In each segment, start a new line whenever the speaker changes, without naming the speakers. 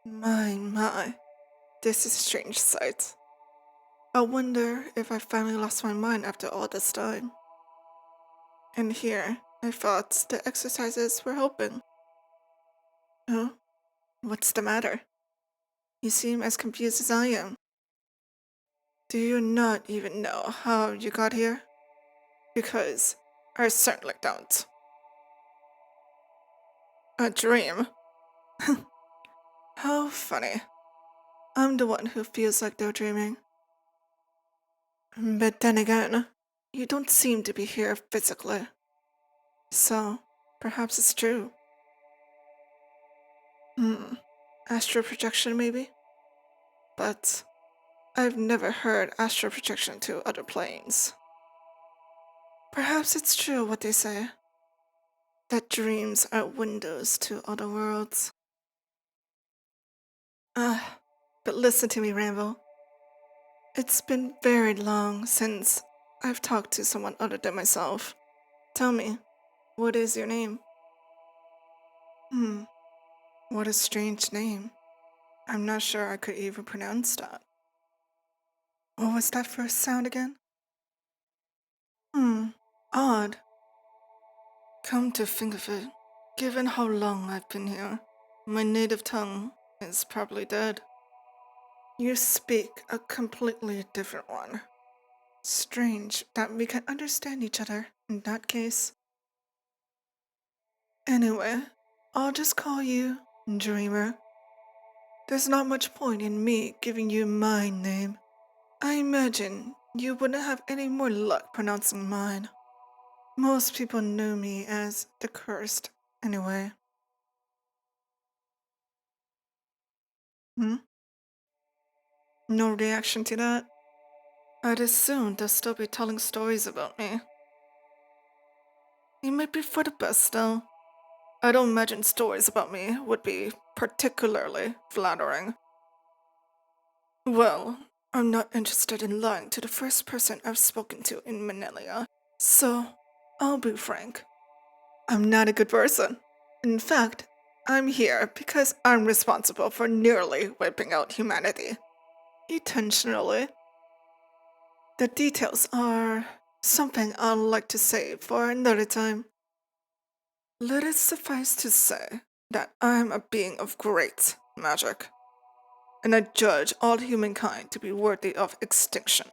My, this is a strange sight. I wonder if I finally lost my mind after all this time. And here, I thought the exercises were helping. Huh? What's the matter? You seem as confused as I am. Do you not even know how you got here? Because I certainly don't. A dream? How funny. I'm the one who feels like they're dreaming. But then again, you don't seem to be here physically. So, perhaps it's true. Astral projection maybe? But I've never heard astral projection to other planes. Perhaps it's true what they say, that dreams are windows to other worlds. But listen to me, Rambo. It's been very long since I've talked to someone other than myself. Tell me, what is your name? What a strange name. I'm not sure I could even pronounce that. What was that first sound again? Odd. Come to think of it, given how long I've been here, my native tongue is probably dead. You speak a completely different one. Strange that we can understand each other in that case. Anyway, I'll just call you Dreamer. There's not much point in me giving you my name. I imagine you wouldn't have any more luck pronouncing mine. Most people know me as the Cursed, anyway. No reaction to that? I'd assume they'll still be telling stories about me. It might be for the best, though. I don't imagine stories about me would be particularly flattering. Well, I'm not interested in lying to the first person I've spoken to in Manelia, so I'll be frank. I'm not a good person. In fact, I'm here because I'm responsible for nearly wiping out humanity. Intentionally. The details are something I'd like to save for another time. Let it suffice to say that I'm a being of great magic, and I judge all humankind to be worthy of extinction.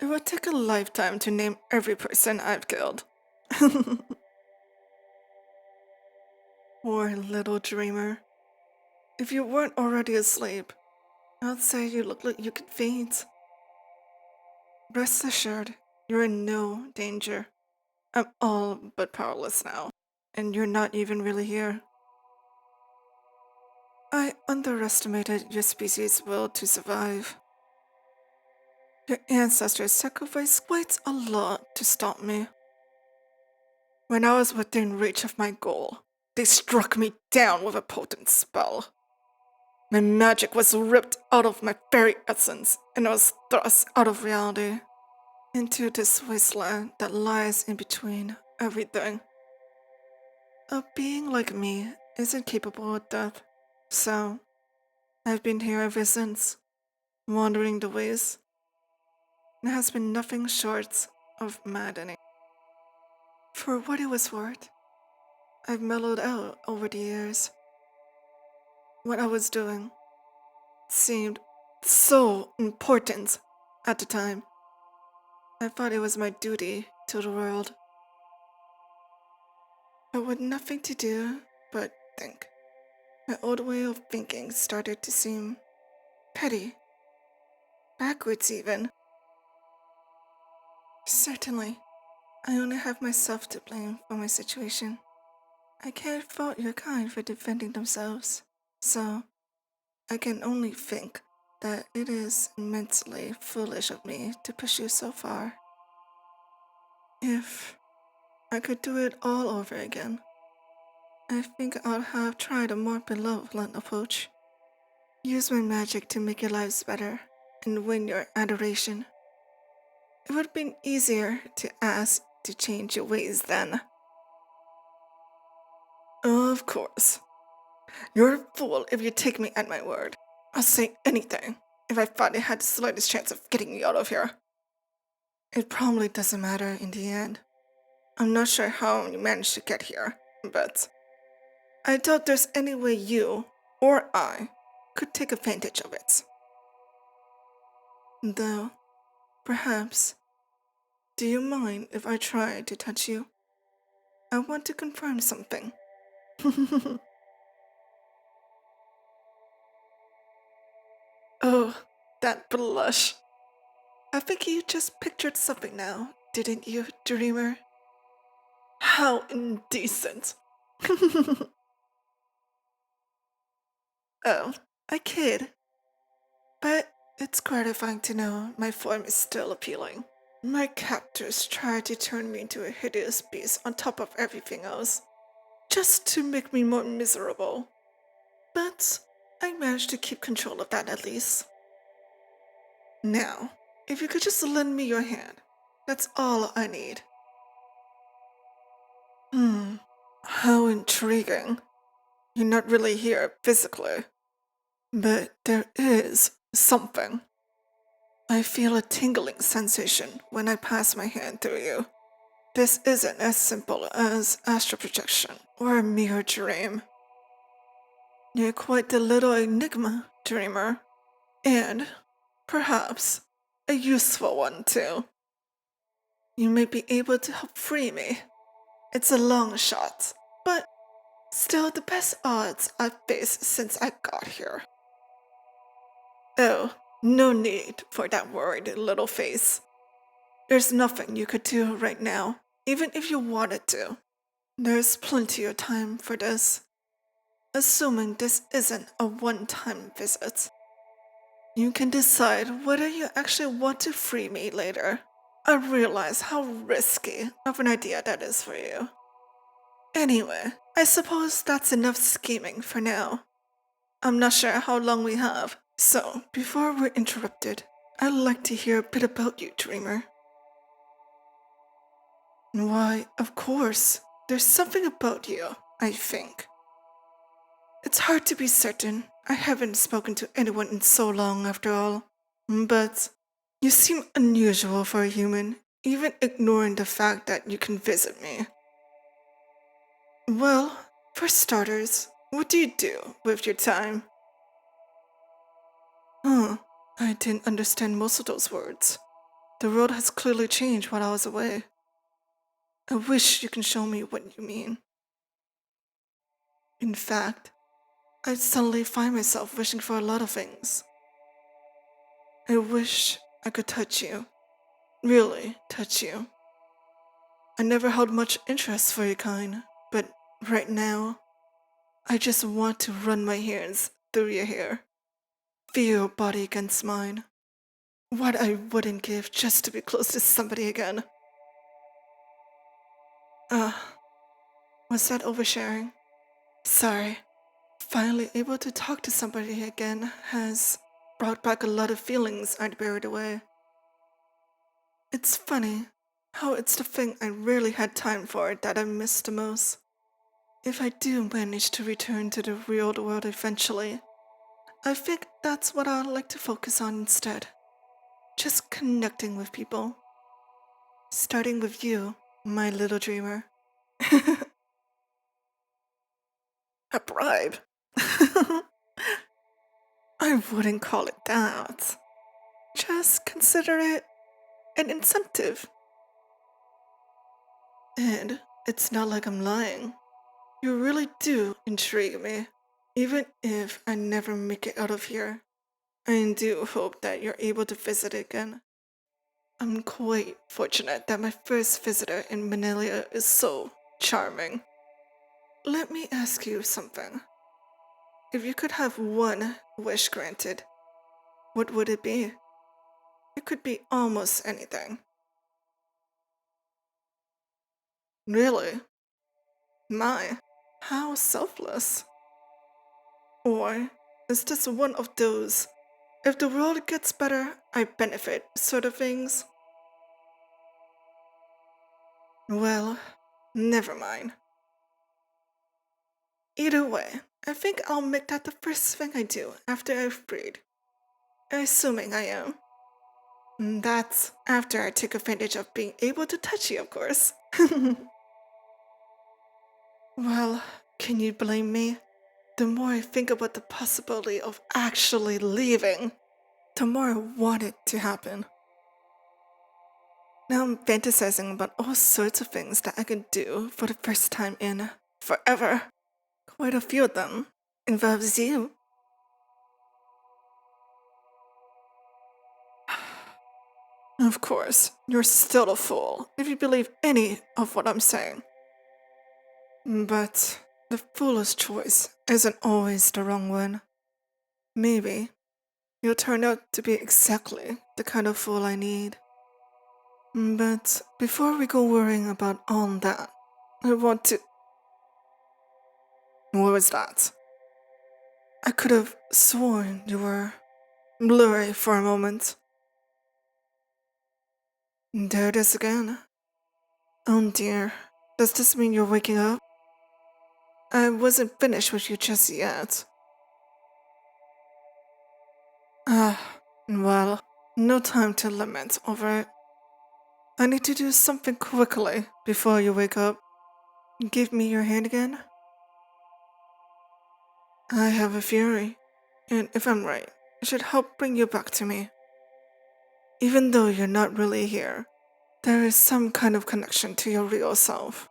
It would take a lifetime to name every person I've killed. Poor little dreamer. If you weren't already asleep, I'd say you look like you could faint. Rest assured, you're in no danger. I'm all but powerless now, and you're not even really here. I underestimated your species' will to survive. Your ancestors sacrificed quite a lot to stop me. When I was within reach of my goal, they struck me down with a potent spell. My magic was ripped out of my very essence, and I was thrust out of reality, into this wasteland that lies in between everything. A being like me isn't capable of death, so I've been here ever since, wandering the ways. It has been nothing short of maddening. For what it was worth, I've mellowed out over the years. What I was doing seemed so important at the time. I thought it was my duty to the world. But with nothing to do but think, my old way of thinking started to seem petty, backwards even. Certainly, I only have myself to blame for my situation. I can't fault your kind for defending themselves, so I can only think that it is immensely foolish of me to push you so far. If I could do it all over again, I think I'd have tried a more benevolent approach. Use my magic to make your lives better and win your adoration. It would have been easier to ask to change your ways then. Of course. You're a fool if you take me at my word. I'll say anything if I thought it had the slightest chance of getting you out of here. It probably doesn't matter in the end. I'm not sure how you managed to get here, but I doubt there's any way you or I could take advantage of it. Though, perhaps, do you mind if I try to touch you? I want to confirm something. Oh, that blush. I think you just pictured something now, didn't you, dreamer? How indecent. Oh, I kid. But it's gratifying to know my form is still appealing. My captors tried to turn me into a hideous beast on top of everything else, just to make me more miserable. But I managed to keep control of that at least. Now, if you could just lend me your hand, that's all I need. How intriguing. You're not really here physically, but there is something. I feel a tingling sensation when I pass my hand through you. This isn't as simple as astral projection or a mere dream. You're quite the little enigma, dreamer. And, perhaps, a useful one too. You may be able to help free me. It's a long shot, but still the best odds I've faced since I got here. Oh, no need for that worried little face. There's nothing you could do right now, even if you wanted to. There's plenty of time for this. Assuming this isn't a one-time visit. You can decide whether you actually want to free me later. I realize how risky of an idea that is for you. Anyway, I suppose that's enough scheming for now. I'm not sure how long we have, so before we're interrupted, I'd like to hear a bit about you, dreamer. Why, of course, there's something about you, I think. It's hard to be certain. I haven't spoken to anyone in so long after all. But you seem unusual for a human, even ignoring the fact that you can visit me. Well, for starters, what do you do with your time? I didn't understand most of those words. The world has clearly changed while I was away. I wish you can show me what you mean. In fact, I suddenly find myself wishing for a lot of things. I wish I could touch you. Really touch you. I never held much interest for your kind, but right now, I just want to run my hands through your hair. Feel your body against mine. What I wouldn't give just to be close to somebody again. Was that oversharing? Sorry. Finally able to talk to somebody again has brought back a lot of feelings I'd buried away. It's funny how it's the thing I rarely had time for that I miss the most. If I do manage to return to the real world eventually, I think that's what I'd like to focus on instead. Just connecting with people. Starting with you, my little dreamer. A bribe? I wouldn't call it that. Just consider it an incentive. And it's not like I'm lying. You really do intrigue me. Even if I never make it out of here, I do hope that you're able to visit again. I'm quite fortunate that my first visitor in Manila is so charming. Let me ask you something. If you could have one wish granted, what would it be? It could be almost anything. Really? My, how selfless. Or is this one of those, if the world gets better, I benefit sort of things? Well, never mind. Either way, I think I'll make that the first thing I do after I've freed. Assuming I am. That's after I take advantage of being able to touch you, of course. Well, can you blame me? The more I think about the possibility of actually leaving, the more I want it to happen. Now I'm fantasizing about all sorts of things that I can do for the first time in forever. Quite a few of them involves you. Of course, you're still a fool if you believe any of what I'm saying. But the foolish choice isn't always the wrong one. Maybe you'll turn out to be exactly the kind of fool I need. But before we go worrying about all that, I want to... What was that? I could have sworn you were blurry for a moment. There it is again. Oh dear, does this mean you're waking up? I wasn't finished with you just yet. Well, no time to lament over it. I need to do something quickly before you wake up. Give me your hand again. I have a theory, and if I'm right, it should help bring you back to me. Even though you're not really here, there is some kind of connection to your real self.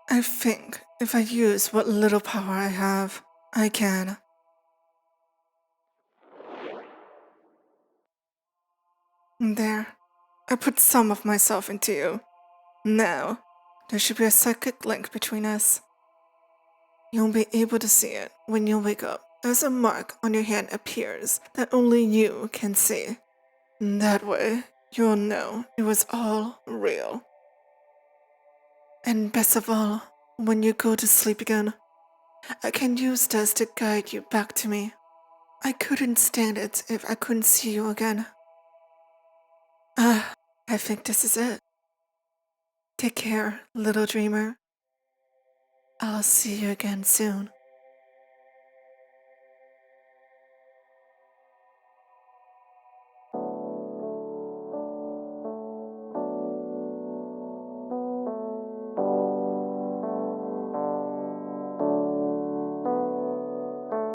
I think if I use what little power I have, I can. There, I put some of myself into you. Now, there should be a psychic link between us. You'll be able to see it when you wake up as a mark on your hand appears that only you can see. That way, you'll know it was all real. And best of all, when you go to sleep again, I can use this to guide you back to me. I couldn't stand it if I couldn't see you again. I think this is it. Take care, little dreamer. I'll see you again soon.